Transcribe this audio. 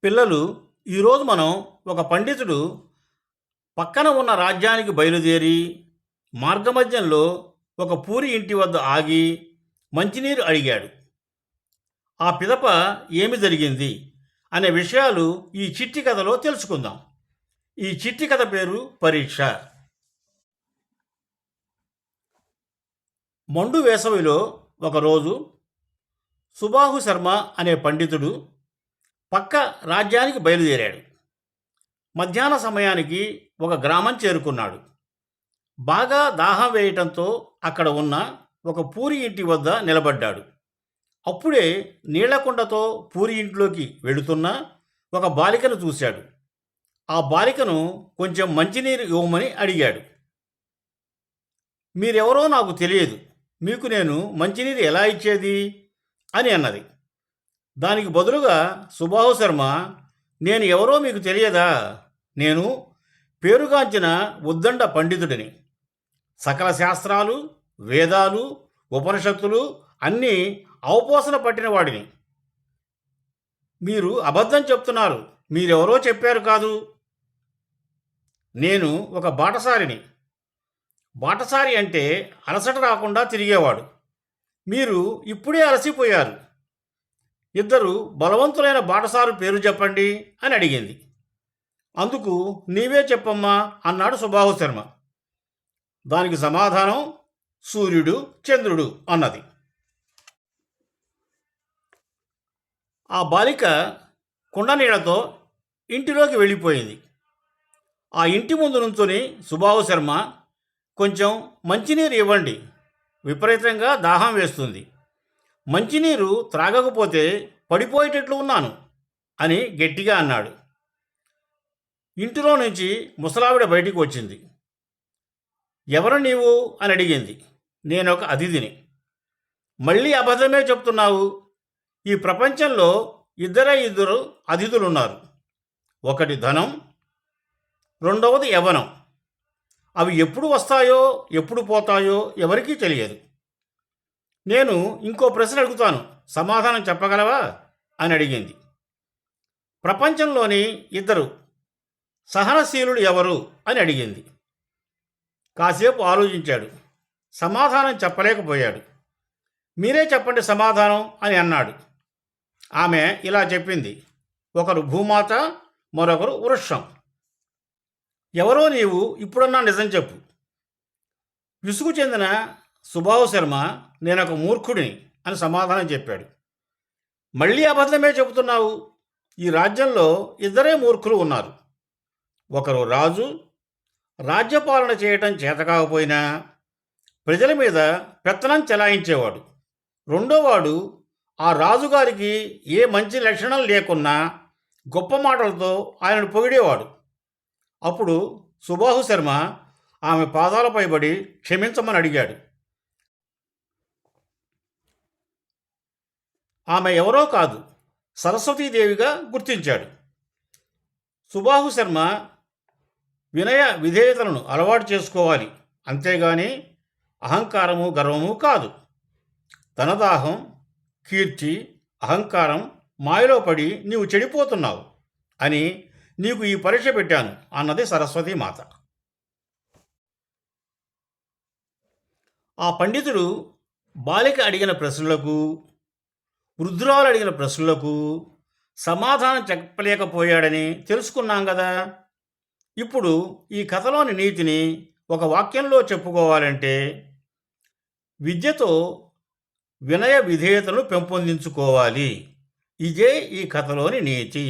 పిల్లలు, ఈరోజు మనం ఒక పండితుడు పక్కన ఉన్న రాజ్యానికి బయలుదేరి మార్గమధ్యంలో ఒక పూరి ఇంటి వద్ద ఆగి మంచినీరు అడిగాడు. ఆ పిదప ఏమి జరిగింది అనే విషయాలు ఈ చిట్టి కథలో తెలుసుకుందాం. ఈ చిట్టి కథ పేరు పరీక్ష. మండు వేసవిలో ఒకరోజు సుబాహు శర్మ అనే పండితుడు పక్క రాజ్యానికి బయలుదేరాడు. మధ్యాహ్న సమయానికి ఒక గ్రామం చేరుకున్నాడు. బాగా దాహం వేయటంతో అక్కడ ఉన్న ఒక పూరి ఇంటి వద్ద నిలబడ్డాడు. అప్పుడే నీళ్లకుండతో పూరి ఇంట్లోకి వెళుతున్న ఒక బాలికను చూశాడు. ఆ బాలికను కొంచెం మంచినీరు ఇవ్వమని అడిగాడు. మీరెవరో నాకు తెలియదు, మీకు నేను మంచినీరు ఎలా ఇచ్చేది అని అన్నది. దానికి బదులుగా సుబాహు శర్మ, నేను ఎవరో మీకు తెలియదా? నేను పేరుగాంచిన ఉద్దండ పండితుడిని. సకల శాస్త్రాలు, వేదాలు, ఉపనిషత్తులు అన్నీ అవపోసన పట్టిన వాడిని. మీరు అబద్ధం చెప్తున్నారు, మీరెవరో చెప్పారు కాదు. నేను ఒక బాటసారిని. బాటసారి అంటే అలసట రాకుండా తిరిగేవాడు. మీరు ఇప్పుడే అలసిపోయారు. ఇద్దరు బలవంతులైన బాటసారు పేరు చెప్పండి అని అడిగింది. అందుకు నీవే చెప్పమ్మా అన్నాడు సుబాహు శర్మ. దానికి సమాధానం సూర్యుడు, చంద్రుడు అన్నది. ఆ బాలిక కుండ నీళ్లతో ఇంటిలోకి వెళ్ళిపోయింది. ఆ ఇంటి ముందు నుంచుని సుబాహు శర్మ, కొంచెం మంచినీరు ఇవ్వండి, విపరీతంగా దాహం వేస్తుంది. మంచినీరు త్రాగకపోతే పడిపోయేటట్లు ఉన్నాను అని గట్టిగా అన్నాడు. ఇంటిలో నుంచి ముసలావిడ బయటికి వచ్చింది. ఎవరు నీవు అని అడిగింది. నేనొక అతిథిని. మళ్ళీ అబద్ధమే చెప్తున్నావు. ఈ ప్రపంచంలో ఇద్దరు అతిథులున్నారు. ఒకటి ధనం, రెండవది యవ్వనం. అవి ఎప్పుడు వస్తాయో ఎప్పుడు పోతాయో ఎవరికీ తెలియదు. నేను ఇంకో ప్రశ్న అడుగుతాను, సమాధానం చెప్పగలవా అని అడిగింది. ప్రపంచంలోని ఇద్దరు సహనశీలుడు ఎవరు అని అడిగింది. కాసేపు ఆలోచించాడు. సమాధానం చెప్పలేకపోయాడు. మీరే చెప్పండి సమాధానం అని అన్నాడు. ఆమె ఇలా చెప్పింది, ఒకరు భూమాత, మరొకరు వృక్షం. ఎవరో నీవు ఇప్పుడన్నా నిజం చెప్పు. విసుగు చెందిన సుబాహు శర్మ, నేనొక మూర్ఖుడిని అని సమాధానం చెప్పాడు. మళ్ళీ అబద్ధమే చెబుతున్నావు. ఈ రాజ్యంలో ఇద్దరే మూర్ఖులు ఉన్నారు. ఒకరు రాజు, రాజ్యపాలన చేయటం చేతకాకపోయినా ప్రజల మీద పెత్తనం చెలాయించేవాడు. రెండోవాడు ఆ రాజుగారికి ఏ మంచి లక్షణం లేకున్నా గొప్ప మాటలతో ఆయనను పొగిడేవాడు. అప్పుడు సుబాహు శర్మ ఆమె పాదాలపై పడి క్షమించమని అడిగాడు. ఆమె ఎవరో కాదు, సరస్వతీదేవిగా గుర్తించాడు. సుబాహు శర్మ వినయ విధేయతలను అలవాటు చేసుకోవాలి, అంతేగాని అహంకారము, గర్వము కాదు. ధనదాహం, కీర్తి, అహంకారం మాయలో పడి నీవు చెడిపోతున్నావు అని నీకు ఈ పరీక్ష పెట్టాను అన్నది సరస్వతీమాత. ఆ పండితుడు బాలిక అడిగిన ప్రశ్నలకు, వృద్ధురాలు అడిగిన ప్రశ్నలకు సమాధానం చెప్పలేకపోయాడని తెలుసుకున్నాం కదా. ఇప్పుడు ఈ కథలోని నీతిని ఒక వాక్యంలో చెప్పుకోవాలంటే, విద్యతో వినయ విధేయతను పెంపొందించుకోవాలి. ఇదే ఈ కథలోని నీతి.